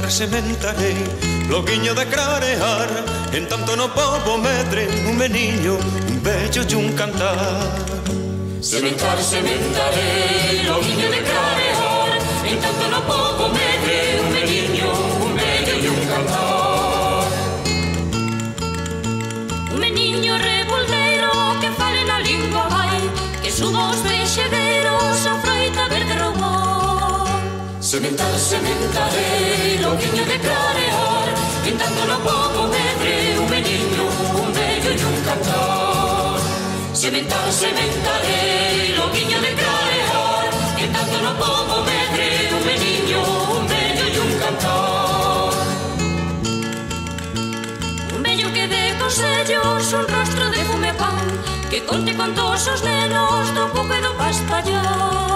sementarei, loguiño de clarear, en tanto no pobo medre, un meniño, un vello e un cantar. Sementarei, loguiño de clarear, en tanto no pobo medre, un meniño, un vello e un cantar. Un meniño reboldeiro que fale na lingua vai, que suba os peixegueiros a froita verde roubou. Sementarei, loguiño de clarear, en tanto no pobo medre, un meniño, un vello e un cantar. Sementarei, loguiño de clarear, en tanto no pobo medre, un meniño, un vello e un cantar. Un vello que dé consellos, un rostro de fume pan, que conte contos os nenos do cuco e do paspallón.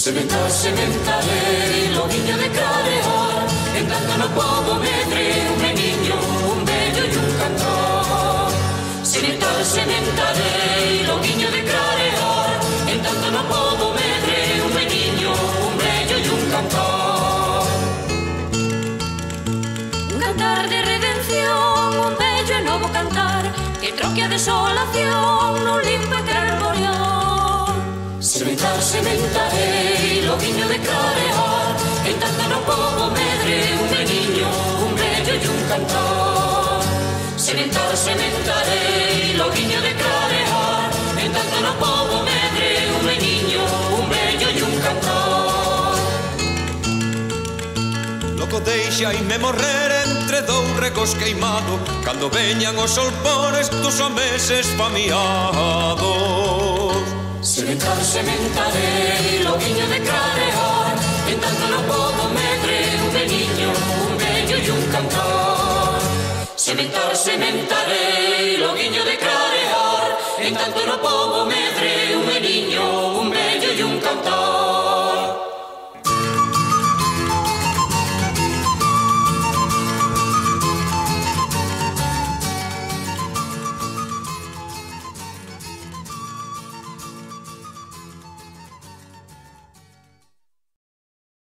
Sementarei, loguiño de clarear, en tanto no pobo medre, un meniño, un vello e un cantar. Sementarei, loguiño de clarear, en tanto no pobo medre, un meniño, un vello e un cantar. Un cantar de redención, un vello e novo cantar, que troque a desolación nun limpo e carboreón. Sementarei, loguiño de clarear, en tanto no pobo medre, un meniño, un vello e un cantar. Sementarei, loguiño de clarear, en tanto no pobo medre, un meniño, un vello e un cantar. Loco deixaime morrer entre dous recos queimado, cando veñan os solpores dos homes esfamiados. Sementarei, loguiño de clarear, en tanto no pobo medre, un meniño, un vello e un cantar. Sementarei, loguiño de clarear, en tanto no pobo medre,